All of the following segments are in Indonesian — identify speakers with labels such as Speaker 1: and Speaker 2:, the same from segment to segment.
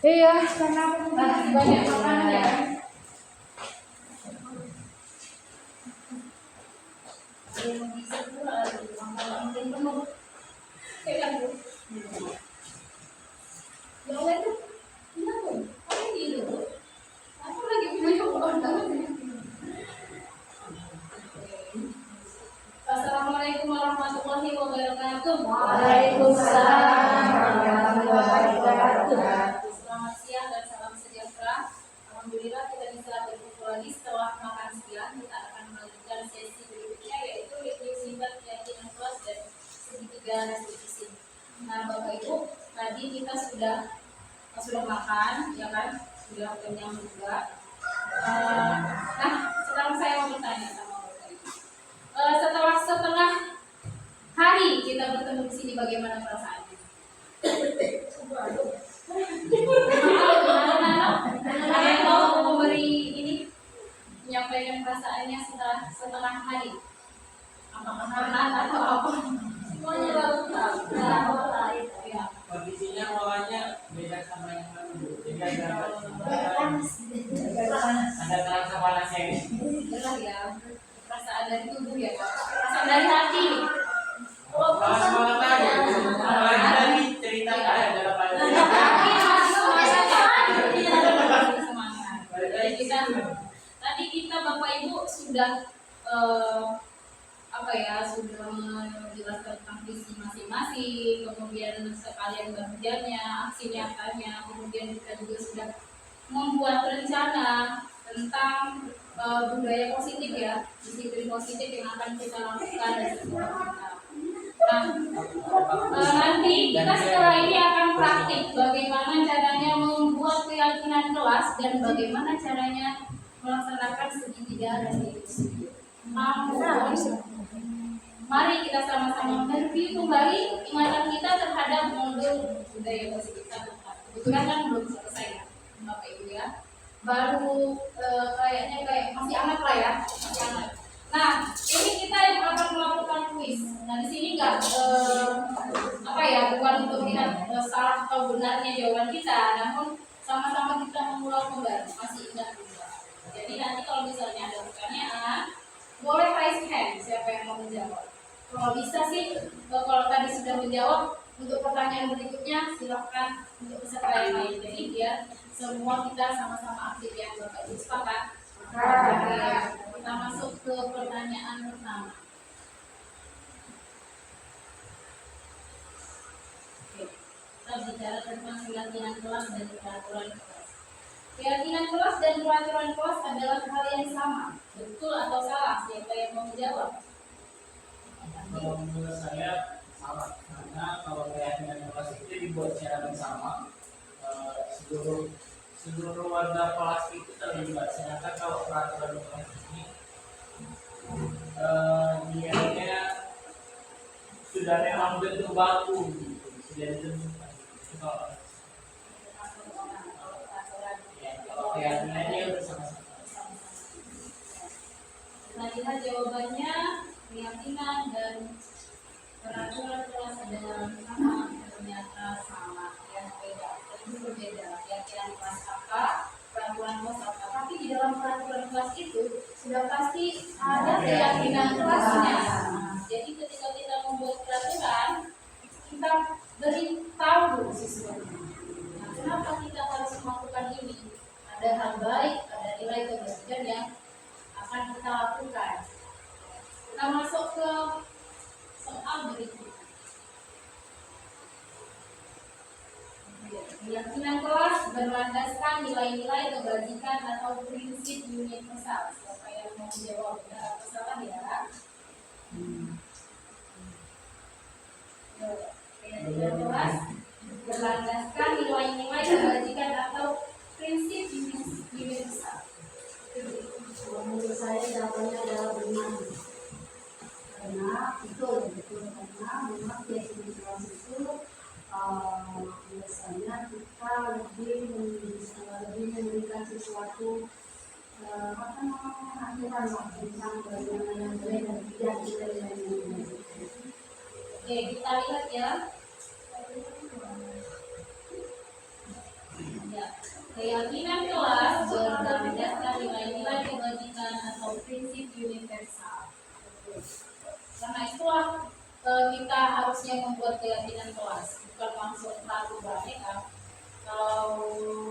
Speaker 1: Iya, karena banyak makanan ya. Yang bisa pula makanan penuh. Kayak Bu. Yang lain tuh, iya Bu. Apa ini dulu? Aku lagi punya orang. Assalamualaikum warahmatullahi wabarakatuh. Waalaikumsalam warahmatullahi wabarakatuh. Selamat siang dan salam sejahtera. Alhamdulillah kita bisa berkumpul lagi setelah makan siang. Kita akan melanjutkan sesi berikutnya yaitu review singkat keyakinan kelas dan segitiga restitusi. Nah, Bapak Ibu, tadi kita sudah makan, ya kan? Sudah kenyang juga. Nah, sekarang saya mau bertanya sama Bapak Ibu. Setelah setengah hari kita bertemu di sini, bagaimana perasaannya? Ada yang mau memberi ini, menyampaikan perasaannya setelah setengah hari? Apakah hangat atau apa? Semuanya lalu tahu.
Speaker 2: Kondisinya awalnya beda sama yang lalu. Jadi ada terasa panasnya ini.
Speaker 1: Benar ya, perasaan dari tubuh ya, perasaan dari hati.
Speaker 2: Semangat aja. Apalagi tadi cerita ada dalam
Speaker 1: Tadi kita Bapak Ibu sudah sudah menjelaskan tentang visi masing-masing, kemudian sekalian bagiannya, aksi nyatanya, kemudian kita juga sudah membuat rencana tentang budaya positif ya, disiplin positif yang akan kita lakukan di sekolah kita. Nah, nanti kita setelah ini akan praktik bagaimana caranya membuat keyakinan kelas dan bagaimana caranya melaksanakan segitiga restitusi. Namun, mari kita sama-sama mereview kembali ingatan kita terhadap modul budaya positif kita. Kebetulan kan belum selesai ya, Bapak Ibu ya. Baru kayaknya masih hangat lah ya, masih hangat. Nah, ini kita yang akan melakukan kuis. Nah, di sini enggak bukan untuk melihat salah atau benarnya jawaban kita, namun sama-sama kita mengulang kembali, masih ingat juga. Jadi nanti kalau misalnya ada pertanyaan, boleh raise hand siapa yang mau menjawab. Kalau bisa sih, kalau tadi sudah menjawab, untuk pertanyaan berikutnya silakan untuk peserta yang lain. Jadi biar semua kita sama-sama aktif ya, Bapak Ibu sepakat. Kita masuk ke pertanyaan pertama. Oke, kita bicara tentang keyakinan kelas dan peraturan kelas. Keyakinan kelas dan peraturan kelas adalah hal yang sama. Betul atau salah? Siapa yang mau menjawab?
Speaker 2: Kalau menurut saya salah, karena kalau keyakinan kelas itu dibuat secara bersama, seluruh warga kelas itu terlibat. Sedangkan kalau peraturan kelas ini dia sudah memang bentuk baku, gitu. Sudah ditentukan. Kalau keyakinannya bersama-sama.
Speaker 1: Kita lihat jawabannya. Keyakinan dan peraturan kelas adalah sama, ternyata sama, ya beda. Itu berbeda. Keyakinan kelas apa, peraturan kelas apa. Tapi di dalam peraturan kelas itu sudah pasti ada keyakinan kelasnya. Jadi ketika kita membuat peraturan, kita beritahu dulu siswanya. Nah, kenapa kita harus melakukan ini? Ada hal baik, ada nilai kebaikan yang akan kita lakukan. Kita masuk ke soal berikutnya. Keyakinan kelas berlandaskan nilai-nilai kebajikan atau prinsip universal. Siapa yang mau menjawab benar atau salah ya? Keyakinan kelas berlandaskan nilai-nilai kebajikan atau prinsip universal.
Speaker 3: Menurut saya jawabannya adalah benar. Karena betul karena memang keyakinan kelas itu biasanya kita lebih memberikan sesuatu aturan tentang bagaimana yang boleh dan tidak boleh.
Speaker 1: Oke, kita lihat ya. Ya, keyakinan kelas berdasarkan nilai-nilai kebajikan atau prinsip universal. Karena itulah kita harusnya membuat keyakinan kelas, bukan langsung laku boneka. Kalau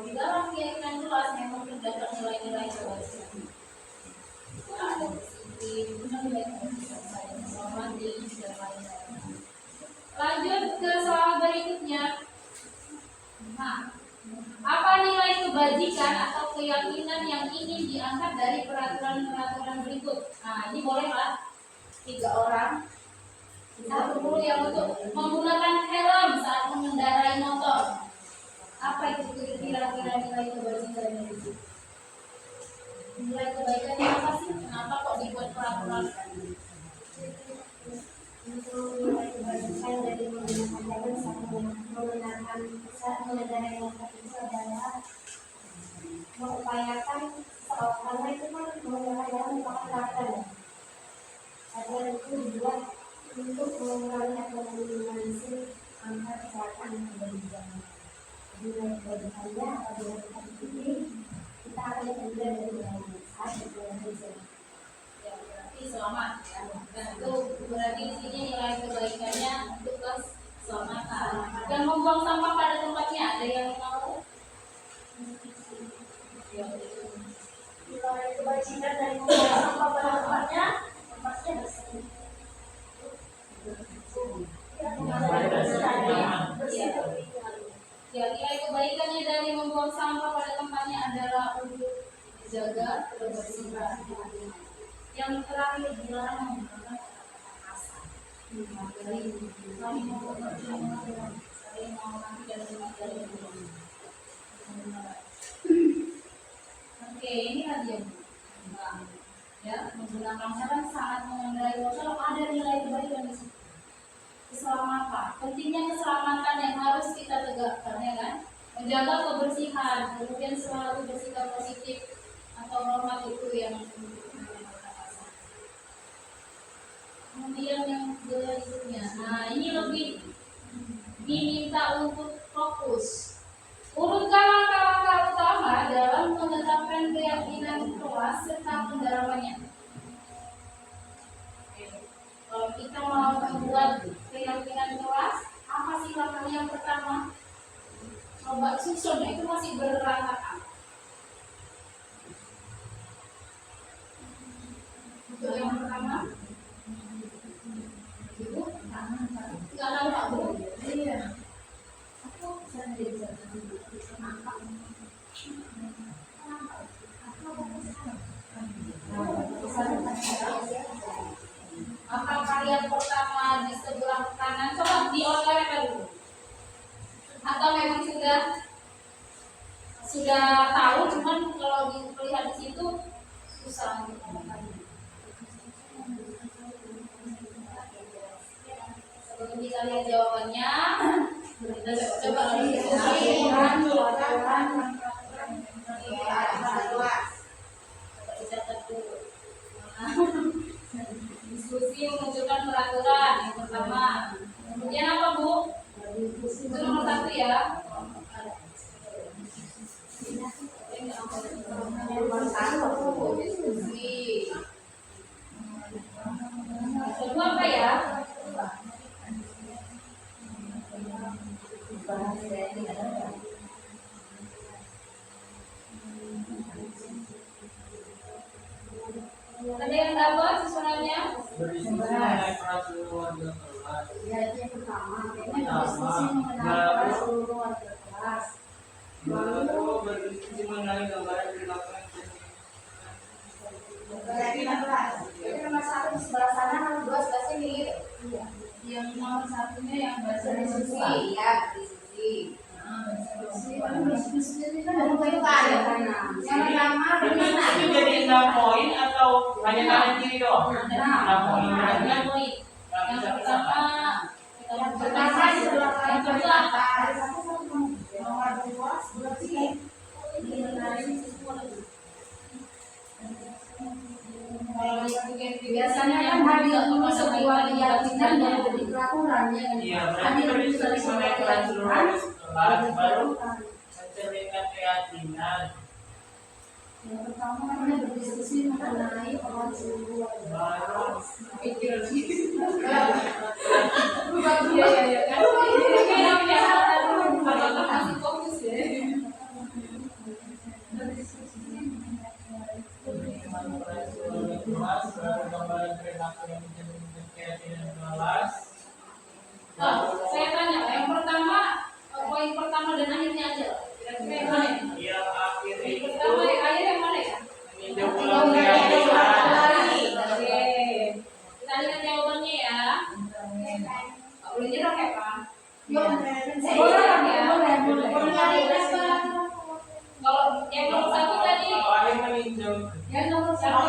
Speaker 1: di dalam keyakinan kelas memang terdapat nilai-nilai kebajikan. Ya, ada disiplin, nilai kebajikan, menghormati dan lain-lain. Lanjut ke soal berikutnya. Nah, apa nilai kebajikan atau keyakinan yang ingin diangkat dari peraturan-peraturan berikut? Nah, ini bolehlah 3 orang. Satu dulu yang untuk menggunakan helm saat mengendarai motor. Apa itu kira-kira nilai kebajikannya itu? Nilai kebaikannya apa sih? Kenapa kok dibuat peraturan?
Speaker 3: Untuk nilai kebajikan dari menggunakan helm saat mengendarai motor itu adalah mengupayakan karena itu kan menggunakan helm merupakan karakter ya. Aturan itu dibuat untuk mengurangi atau meminimalisir angka kecelakaan yang terjadi. Nilai kebajikannya apabila kita ikuti, kita akan terhindar dari beberapa saat dan
Speaker 1: Ya, berarti selamat ya. Dan itu berarti di sini nilai kebaikannya untuk keselamatan. Dan membuang sampah pada tempatnya, ada yang mau? Ya,
Speaker 3: nilai kebajikan dari membuang sampah pada tempatnya bersih.
Speaker 1: Ya, nilai kebaikannya dari membuang sampah pada tempatnya adalah untuk menjaga kebersihan. Yang terakhir dilarang menggunakan kata-kata kasar. Menghargai, saling menghormati, saling menghormati dan menghargai. Oke, ini lagi yang ya, menggunakan saran saat mengendarai motor ada nilai kebaikan di situ. Keselamatan, pentingnya keselamatan yang harus kita tegakkan ya kan, menjaga kebersihan, kemudian selalu bersikap positif atau hormat itu yang kemudian yang berikutnya. Nah, ini lebih diminta untuk fokus. Urutkan langkah-langkah utama dalam menetapkan keyakinan kelas serta pendalamannya. Kalau kita mau membuat keyakinan kelas, apa sih langkah yang pertama? Coba susun, itu masih berantakan. Untuk yang pertama, ibu, nggak nampak bu? Iya. Aku sendiri. Maka kalian pertama di sebelah kanan, coba diolah dulu. Atau memang sudah tahu, cuman kalau dilihat di situ susah gitu. Sebelum kita lihat jawabannya, kita coba diskusi menunjukkan peraturan yang pertama. Kemudian apa bu? Itu nomor 1 ya. Diskusi. Kedua apa ya? Ada yang dapat susunannya?
Speaker 2: Berdiskusi mengenai peraturan kelas.
Speaker 3: Ya, itu yang pertama. Berdiskusi mengenai peraturan kelas.
Speaker 2: Lalu berdiskusi mengenai gambaran perilaku
Speaker 3: Keyakinan kelas. Jadi nomor 1 di sebelah sana, nomor 2 sebelah sini. Iya.
Speaker 1: Yang nomor 1-nya yang bahasa diskusi.
Speaker 3: Iya, diskusi. Diskusi ini kan ada kaitan. Yang pertama bagaimana?
Speaker 2: Itu jadi 6 poin atau hanya kanan kiri doang? 6 poin.
Speaker 1: Yang pertama,
Speaker 3: Yang pertama di sebelah kanan
Speaker 1: yang kedua apa?
Speaker 3: Nomor 2 sebelah sini.
Speaker 1: Biasanya kan hadir dulu sebuah keyakinan dan jadi peraturan ya kan?
Speaker 2: Iya, berarti berdiskusi mengenai peraturan kelas baru mencari keyakinan.
Speaker 3: Yang pertama kita berdiskusi mengenai orang selingkuh.
Speaker 2: Baru
Speaker 1: Pikir iya kan ini namanya apa masih fokus ya.
Speaker 2: gambaran perilaku yang mencerminkan keyakinan kelas.
Speaker 1: Saya tanya, yang pertama, poin pertama dan akhirnya aja. Kira-kira yang mana?
Speaker 2: Yang akhir
Speaker 1: Yang
Speaker 2: itu
Speaker 1: pertama, yang akhir yang mana ya?
Speaker 2: meninjau ulang keyakinan.
Speaker 1: Oke, kita lihat jawabannya ya. Nggak boleh nyerah ya Pak? Kalau yang nomor satu tadi,
Speaker 2: Kalau akhir meninjau
Speaker 1: yang nomor
Speaker 3: Yang
Speaker 1: satu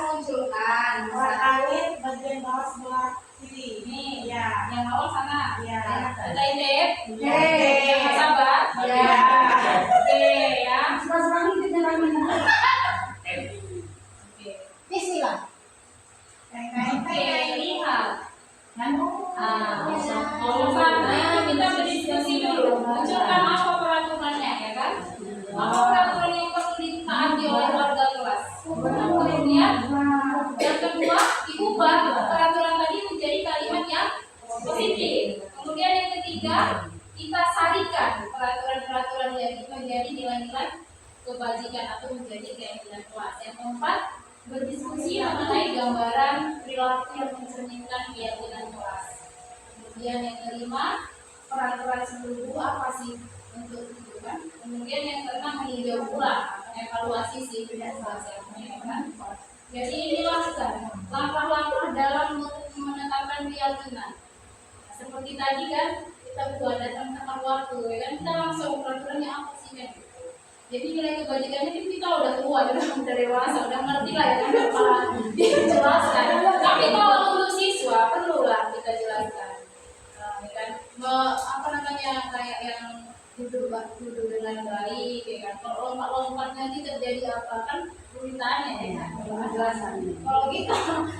Speaker 3: menunjukkan
Speaker 4: Langit bagian bawah sebelah kiri.
Speaker 1: ini,
Speaker 4: Ya.
Speaker 1: yang awal sana.
Speaker 4: Ya.
Speaker 1: Kita intip,
Speaker 3: Ya.
Speaker 1: yang sabar.
Speaker 4: Ya.
Speaker 1: Oke ya. Oke. Oke, lihat. Nomor satu kita berdiskusi dulu. Munculkan apa peraturannya, ya kan? Apa peraturan yang perlu ditaati oleh warga kelas? Kemudian yang kedua diubah peraturan tadi menjadi kalimat yang positif. Kemudian yang ketiga kita sarikan peraturan-peraturan yang menjadi nilai-nilai kebajikan atau menjadi keyakinan kelas. Yang keempat berdiskusi mengenai gambaran perilaku yang mencerminkan keyakinan kelas. Kemudian yang kelima peran-peran seluruh apa sih untuk itu kan? Kemudian yang keenam meninjau ulang evaluasi sih kelas yang kan. Jadi inilah kan langkah-langkah dalam menetapkan keyakinan. Nah, seperti tadi kan kita buat datang tepat waktu, ya kan kita langsung peraturannya apa sih kan? Jadi nilai kebajikannya itu kita udah tua, udah dewasa, udah ngerti lah ya kan kepala dijelaskan. Tapi kalau untuk siswa perlulah kita jelaskan, ya kan? Apa namanya kayak yang duduk dengan baik, ya kan? Kalau lompat-lompat nanti terjadi apa kan? Beritanya ya kan? Penjelasan. Kalau kita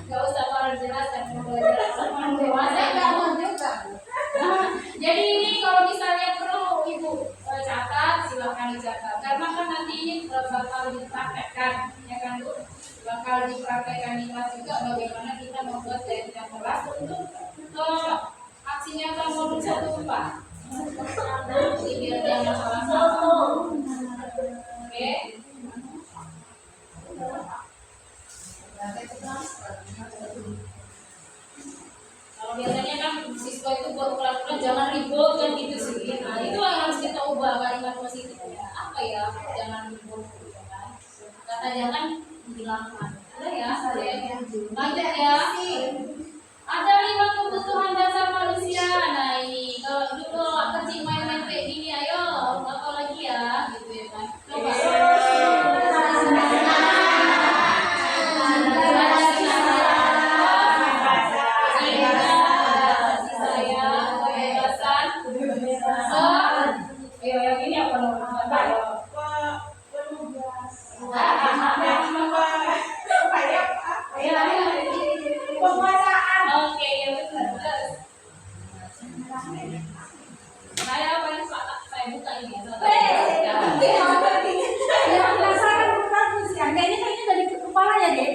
Speaker 1: nggak usah para jelaskan, kalau jelaskan orang dewasa nggak mau juga. Jadi ini kalau misalnya perlu ibu catat, silahkan dicatat. Karena kan nanti ini bakal dipraktekkan, ya kan Bu? Bakal dipraktekkan di kelas juga bagaimana kita membuat keyakinan kelas untuk aksi nyata modul 1 Pak. Jadi biar jangan salah-salah. Oke. Kalau biasanya kan siswa itu buat peraturan jangan ribut kan gitu sih. Nah itu yang harus kita ubah kalimat positifnya. Apa ya? Jangan ribut, ya kan? Kata jangan dihilangkan. Ada ya? Lanjut ya. Ada 5 kebutuhan dasar manusia. Nah ini kalau dulu kecil main-main kayak gini, ayo apa lagi ya? Gitu ya kan? Coba. Ayo yang ini apa namanya? Oke, ya benar. Saya apa yang saya buka ini ya?
Speaker 3: Yang penasaran bagus ya. Kayaknya dari kepalanya deh.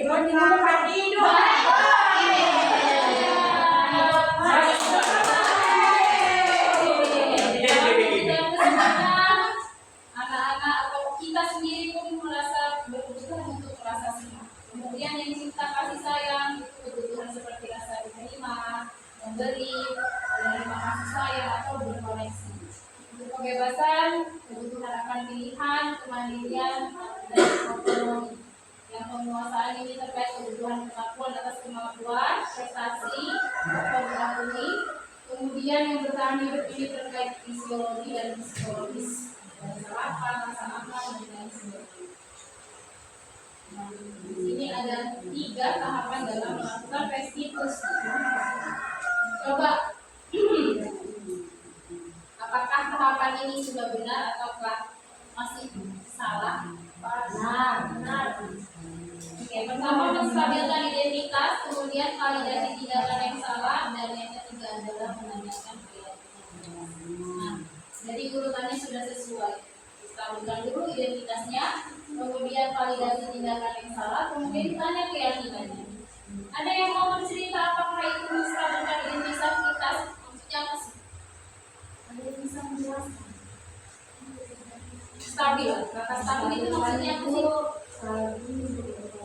Speaker 1: Anak-anak atau kita sendiri pun merasa berkebutuhan untuk merasa senang. Kemudian yang cinta kasih sayang itu kebutuhan seperti rasa diterima, memberi, menerima kasih sayang atau berkoneksi. Untuk kebebasan, kebutuhan akan pilihan, kemandirian, dan otonomi. Yang penguasaan ini terkait kebutuhan kemampuan atas kemampuan, prestasi, atau mengakui. Kemudian yang bertahan hidup ini terkait fisiologi dan psikologis, dan sarapan, rasa aman, dan lain sebagainya. Nah, di sini ada 3 tahapan dalam melakukan restitusi. Coba, apakah tahapan ini sudah benar ataukah masih salah? Benar. Oke, pertama menstabilkan identitas, kemudian validasi tindakan yang salah, dan yang ketiga adalah menanyakan keyakinan. Nah, Jadi urutannya sudah sesuai. Stabilkan dulu identitasnya, kemudian validasi tindakan yang salah, kemudian ditanya keyakinannya. Ada yang mau bercerita apakah itu menstabilkan identitas? Maksudnya apa sih?
Speaker 3: Ada yang bisa menjelaskan?
Speaker 1: Stabil. Kata stabil itu maksudnya apa sih?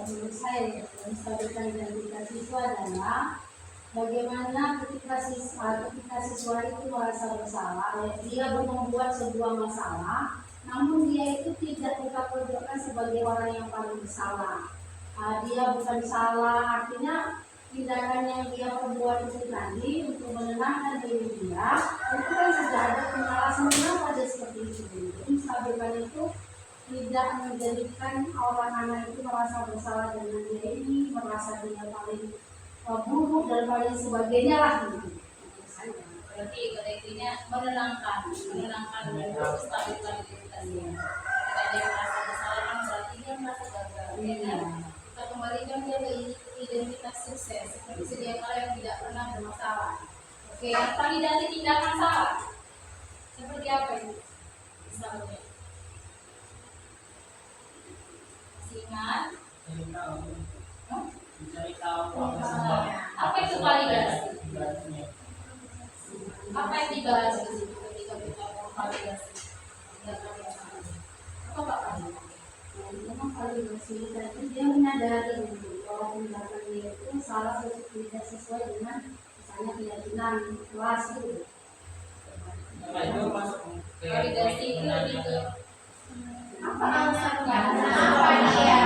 Speaker 3: Menurut saya ya, menstabilkan identitas itu adalah bagaimana ketika siswa itu merasa bersalah, dia membuat sebuah masalah, namun dia itu tidak kita pojokkan sebagai orang yang paling bersalah. Dia bukan salah, artinya tindakan yang dia perbuat itu tadi untuk menenangkan diri dia, itu kan sudah ada alasan kenapa dia seperti itu. Jadi menstabilkan itu tidak menjadikan orang anak itu merasa bersalah dengan dia ini, merasa dia paling buruk dan paling sebagainya lah gitu.
Speaker 1: Berarti pada intinya menenangkan dan menstabilkan identitasnya. Ketika dia merasa bersalah kan berarti dia merasa gagal, ya kan? Kita kembalikan dia ke identitas sukses, seperti sedia kala yang tidak pernah bermasalah. Oke, yang validasi tindakan salah seperti apa ini? Misalnya, masih ingat?
Speaker 2: Mencari tahu apa sebabnya.
Speaker 1: Apa itu validasi?
Speaker 2: Validasinya.
Speaker 1: Apa yang dibahas di situ ketika kita validasi tindakan yang salah? Apa Pak Fadil?
Speaker 3: Memang validasi tadi dia menyadari bahwa tindakan dia itu salah satu tidak sesuai dengan misalnya keyakinan kelas itu.
Speaker 2: Nah, itu masuk ke
Speaker 1: Validasi itu lebih ke
Speaker 3: Apa alasannya?
Speaker 1: apa dia?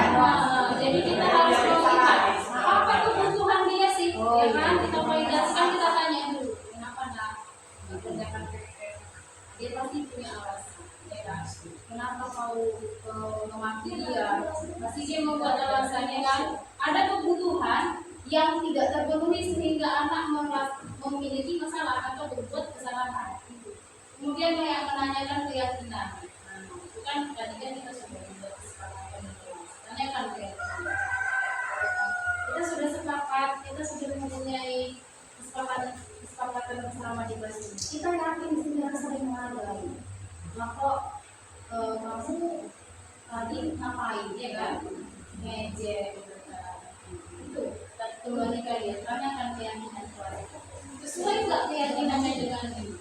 Speaker 1: Jadi kita harus melihat apa kebutuhan dia sih, ya kan? Kita validasi kan kita tanya dulu, kenapa nak kerjakan PPK? Dia pasti punya alasan, ya kan? Kenapa kau memaki dia? Pasti dia membuat alasannya kan? Ada kebutuhan yang tidak terpenuhi sehingga anak memiliki masalah atau berbuat kesalahan. Kemudian yang menanyakan keyakinan. Nah, itu kan tadi kan kita sudah membuat kesepakatan itu. Tanyakan keyakinan. Kita sudah sepakat, kita sudah mempunyai kesepakatan bersama di kelas ini. Kita yakin sudah sering menghargai. Maka kamu tadi ngapain ya kan? Ngejek itu. Kembalikan dia, tanyakan keyakinan kepada itu. Sesuai nggak keyakinannya dengan ini?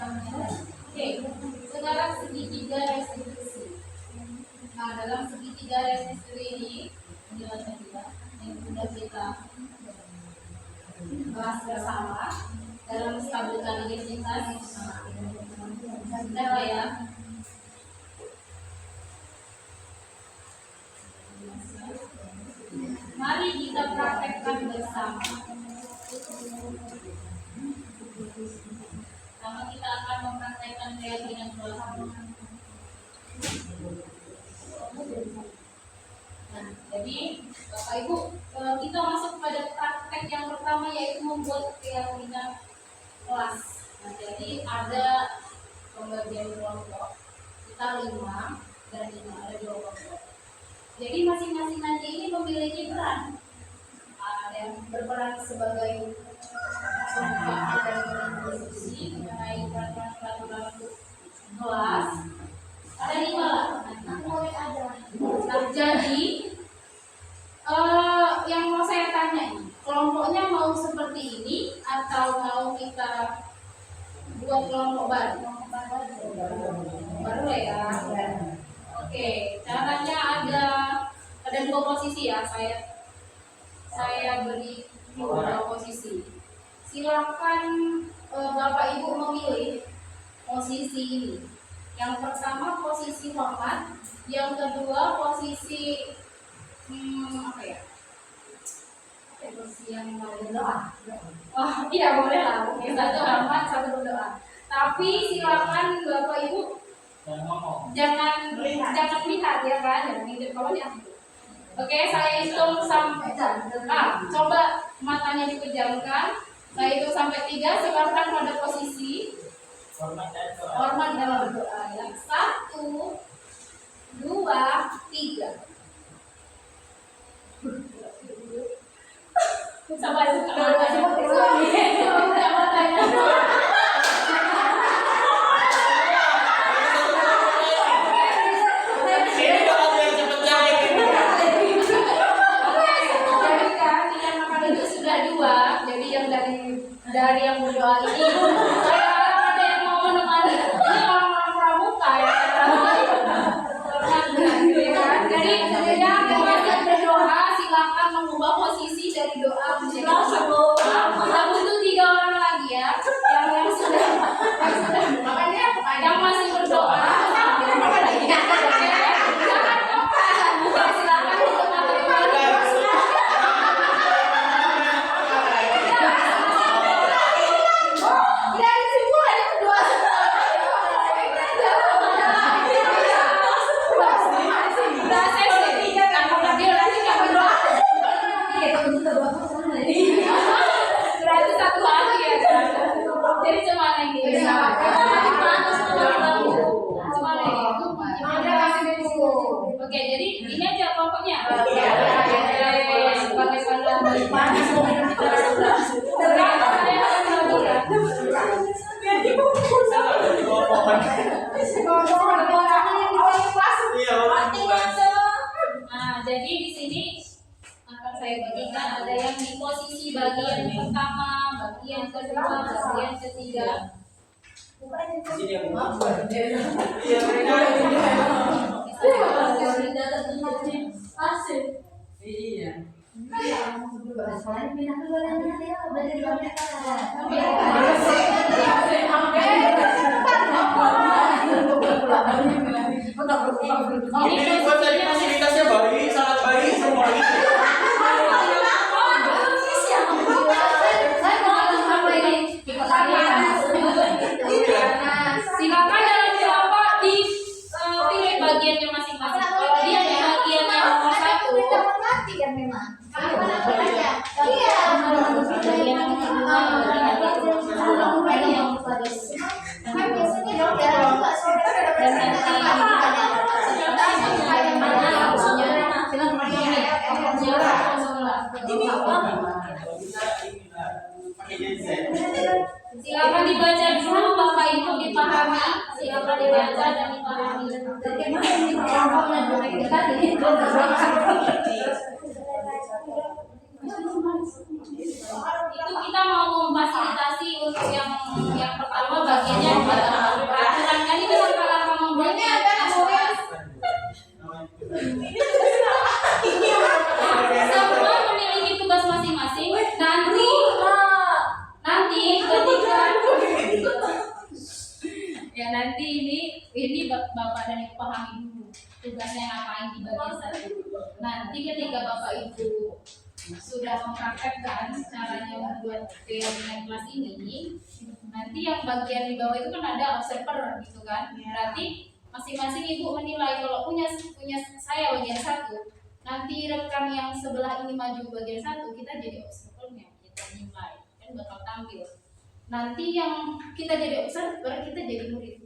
Speaker 1: Oke, sekarang segitiga restitusi. Nah, dalam segitiga restitusi ini penjelasan kita yang sudah kita bahas bersama dalam stabilkan identitas. Sudah ya. Mari kita praktekkan bersama. Pertama kita akan mempraktekkan keyakinan kelas. Nah, jadi Bapak Ibu, kita masuk pada praktek yang pertama yaitu membuat keyakinan kelas. Nah, jadi ada pembagian kelompok, kita 5 dan 5, ada 2 kelompok. Jadi masing-masing nanti ini memiliki peran. Ada yang berperan sebagai diskusi mengenai peraturan kelas. Ada 5 lah. Nah, jadi yang mau saya tanya ini, kelompoknya mau seperti ini atau mau kita buat kelompok baru? Baru ya. Oke, caranya ada 2 posisi ya. Saya beri 2 posisi. Silakan Bapak Ibu memilih posisi ini. Yang pertama posisi hormat, yang kedua posisi apa ya? Posisi yang berdoa. Oh iya boleh lah. Oke, satu hormat, satu berdoa. Tapi silakan Bapak Ibu jangan lihat ya kan, jangan ngintip kalau lihat. Oke, saya hitung sampai coba matanya dipejamkan. Saya hitung sampai 3. Sekarang pada posisi hormat dalam berdoa ya. 1, 2, 3. Sabar buka matanya. Buka matanya.
Speaker 2: Sini aku. Iya. Ini buat tadi fasilitasnya baik, sangat baik, semua baik.
Speaker 1: Silakan dalam Bapak dipilih bagiannya masing-masing. Kalau dia di bagian yang nomor 1, silakan dibaca dulu Bapak Ibu dipahami. Silakan dibaca dan dipahami. Itu kita mau memfasilitasi untuk yang pertama bagiannya peraturan kan itu kalau kamu membuatnya semua memiliki tugas masing-masing. Nanti ini Bapak dan Ibu pahami dulu tugasnya ngapain di bagian 1. Nanti ketika Bapak Ibu sudah mempraktekkan caranya membuat keyakinan kelas ini, nanti yang bagian di bawah itu kan ada observer gitu kan. Berarti masing-masing ibu menilai kalau punya saya bagian 1, nanti rekan yang sebelah ini maju bagian 1, kita jadi observernya, kita nilai kan bakal tampil. Nanti yang kita jadi observer, kita jadi murid.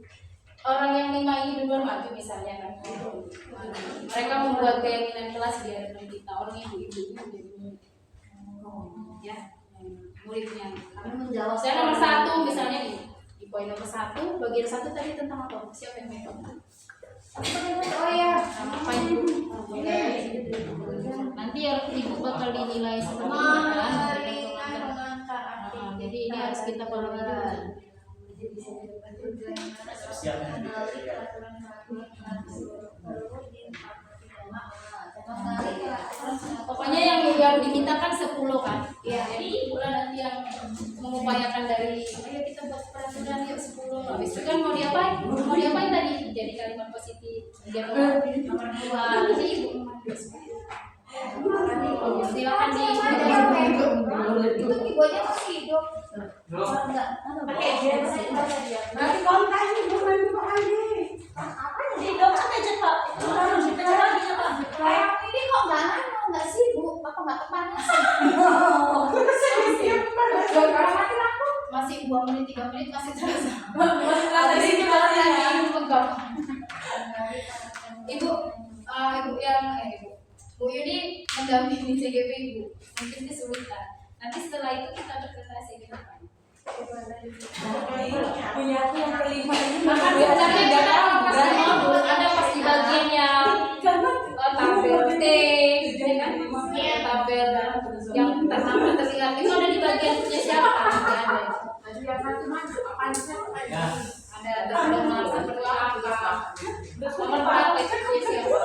Speaker 1: Orang yang 5 ini duluan maju misalnya kan, mereka membuat keyakinan kelas di hadapan kita. Orang ibu-ibu menjadi murid, ya muridnya. Saya nomor 1 misalnya nih, di poin nomor 1 bagian 1 tadi tentang apa? Siapa yang megang? Oh ya, apa itu? Nanti yang ibu bakal dinilai seperti apa? Jadi ini harus kita pahami dulu. Pokoknya yang di kita kan 10 kan. Ya, jadi bulan nanti yang mengupayakan dari ayo kita buat peraturan yuk 10. Habis itu kan mau diapain? Mau diapain tadi? Jadi kalimat positif. Nomor 2 jadi ibu silakan di itu ibunya masih hidup. Enggak.
Speaker 4: Nanti kontak ini bukan itu lagi.
Speaker 3: Apa
Speaker 1: Di dokter aja Pak. Itu harus dipecah lagi ya Pak.
Speaker 3: kayak ini kok nggak sibuk? Apa nggak kepanasan?
Speaker 1: Masih 2 menit 3 menit masih terasa.
Speaker 4: Masih ada di sini lagi.
Speaker 1: Ibu Bu Yuni mendampingi CGP Ibu, mungkin kesulitan. Nanti setelah itu kita presentasi ke depan.
Speaker 4: Punya aku yang kelima ini.
Speaker 1: Maka sebenarnya kita pasti modul ada pasti bagian yang tabel T, ya kan? Tabel yang terhafal tersirat itu ada di bagian punya siapa? Ada nomor seperti apa? Nomor berapa itu punya siapa?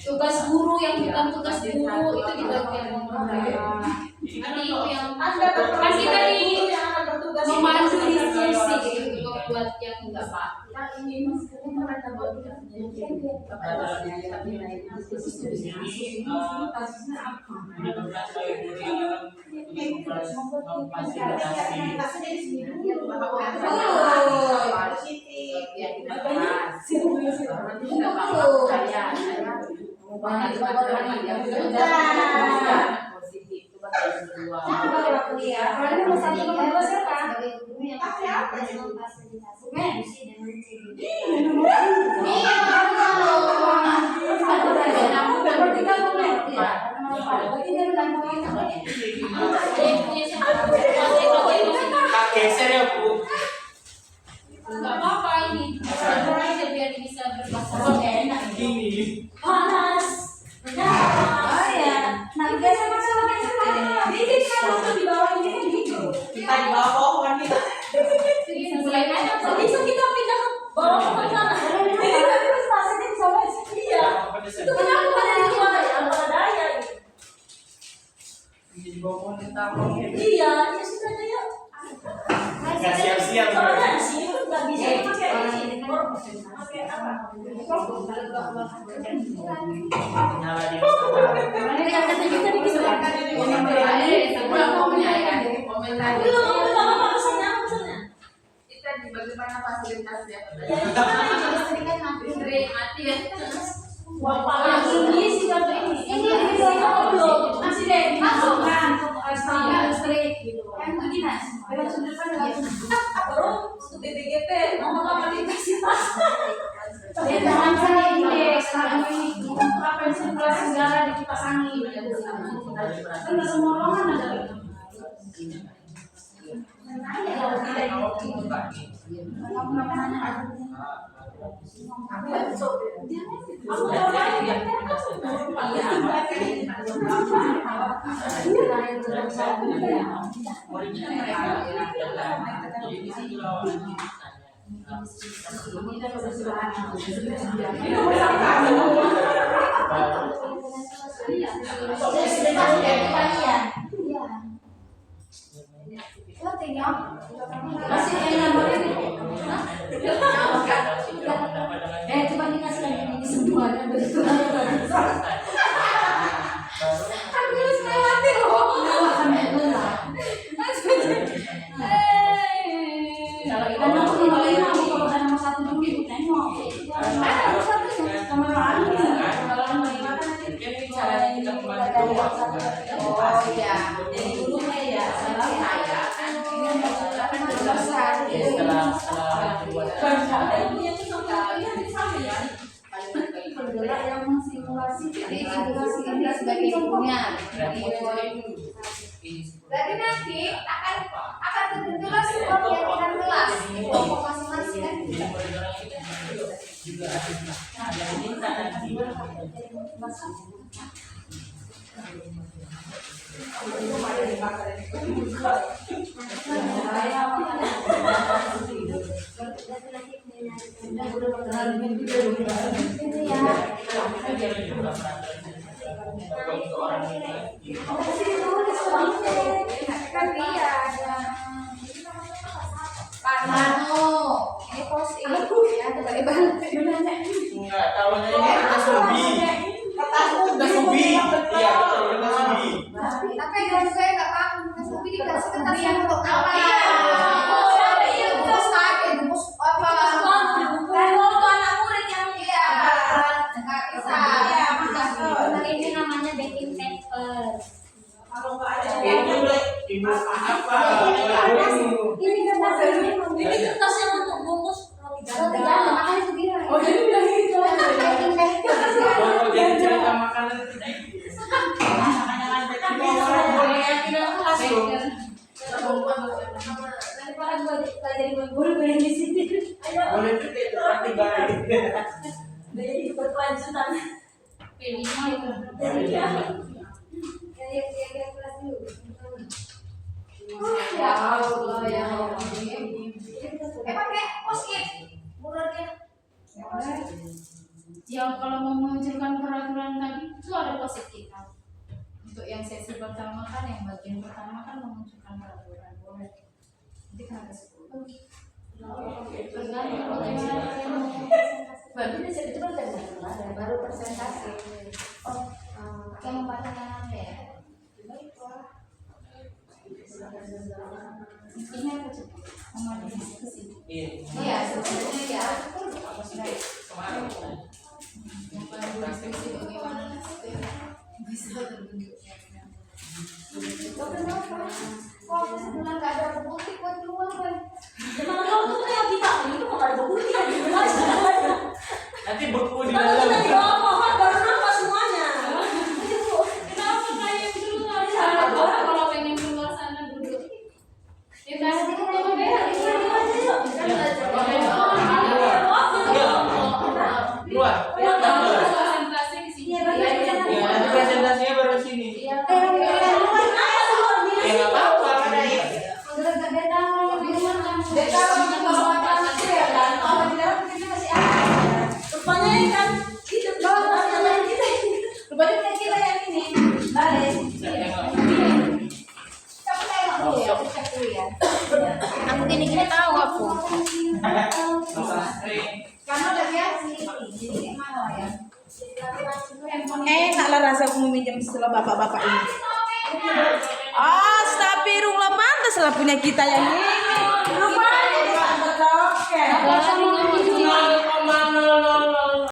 Speaker 1: Tugas guru yang bukan tugas guru itu di bagian nomor berapa? Nanti itu yang kan kita di memandu diskusi gitu membuat yang enggak Pak. Ini
Speaker 2: geser ya Bu.
Speaker 1: enggak apa-apa ini. Biar bisa berbahasa.
Speaker 2: Enak gini.
Speaker 1: Panas.
Speaker 3: Oh ya, nah biasa sama-sama.
Speaker 4: Ini kalau di bawah ini kan gitu. Kita di bawah pohon kita.
Speaker 1: Mulai aja.
Speaker 3: Pakai apa?
Speaker 2: Nyala di Instagram.
Speaker 4: Mereka kata kita di gitu kan.
Speaker 1: Kita di bagaimana fasilitasnya?
Speaker 3: Listrik
Speaker 1: Mati ya.
Speaker 4: Ini sih kartu ini.
Speaker 3: Ini videonya belum.
Speaker 4: Masih deh dimasukkan
Speaker 3: Sama
Speaker 4: listrik gitu.
Speaker 3: Yang begini,
Speaker 4: Lewat sudut pandang.
Speaker 1: Baru untuk BBGP ngomong apa nih kasih tas?
Speaker 4: Dia jangan saya ini sekarang ini apa sirkulasi udara dikipasangi. Kan semua ruangan ada. Masih enak banget nih. Coba dikasih lagi ini semua dan begitu.
Speaker 1: Harus melewati loh.
Speaker 4: Kalau ikan aku tinggal ini aku kalau ada nomor 1 dulu ibu tengok. Kamar lain kalau
Speaker 2: Mungkin caranya kita membantu
Speaker 1: Oh iya, jadi dulu ya salah saya kan
Speaker 2: setelah dibuat
Speaker 3: penggerak yang mensimulasi.
Speaker 1: jadi simulasi ini sebagai ibunya. Berarti nanti akan terbentuklah sebuah keyakinan kelas kelompok masing-masing kan.
Speaker 2: juga ada yang minta nanti.
Speaker 1: Pak Mano, ini post ya kembali balik.
Speaker 2: Enggak, tahunnya ini kita subi. Kita subi. Iya, betul, kita subi.
Speaker 1: Tapi yang saya nggak paham, tapi dikasih kertas yang untuk apa? Terus kayak bungkus apa? Foto anak murid yang iya nggak bisa.
Speaker 3: Ini namanya backing paper.
Speaker 2: Ibu apa?
Speaker 3: Ini kertas ini.
Speaker 1: Ini kertas yang untuk bungkus roti
Speaker 3: Roti
Speaker 1: gandang.
Speaker 3: gandang, makanya aku bilang.
Speaker 4: Oh jadi udah gitu.
Speaker 3: Backing paper.
Speaker 2: Oh, jadi cerita makanan tidak
Speaker 3: Daripada gua jadi guru yang di sini.
Speaker 2: boleh juga itu nanti balik.
Speaker 3: Jadi berkelanjutan.
Speaker 4: P5 itu.
Speaker 3: Kayak kelas dulu.
Speaker 1: Ya Allah ya Allah. Pakai post-it bulatnya.
Speaker 4: Yang kalau mau memunculkan peraturan tadi itu ada post-it kita. Untuk yang sesi pertama kan, yang bagian pertama kan memunculkan peraturan boleh. Nanti kan ada 10. Tergantung bagaimana yang mau presentasi.
Speaker 3: Berarti di situ kan ada baru presentasi. Oh,
Speaker 1: Yang membacakan apa ya?
Speaker 4: Intinya apa sih? Memadu diskusi.
Speaker 1: Iya, sebenarnya ya.
Speaker 2: Kemarin.
Speaker 1: Membantu diskusi bagaimana nanti bisa terbentuknya.
Speaker 3: lo kenapa? Kok aku sebulan gak ada bukti buat keluar, Boy?
Speaker 4: Emang kalau tuh kayak kita itu mau ada bukti ya di rumah.
Speaker 2: Nanti beku di
Speaker 4: Kalau kita di
Speaker 2: dalam.
Speaker 4: bawah pohon baru nampak semuanya. Kenapa kayak dulu nggak bisa? Kalau pengen keluar sana duduk. Ya udah, kita coba deh. Kita aja yuk. Kita belajar. Karena udah biasa jadi kayak mana ya?
Speaker 5: Enak lah rasa aku meminjam setelah bapak-bapak ini. Astagfirullah, pantas lah punya kita yang ini. Rupanya disambar roket.
Speaker 4: Kalau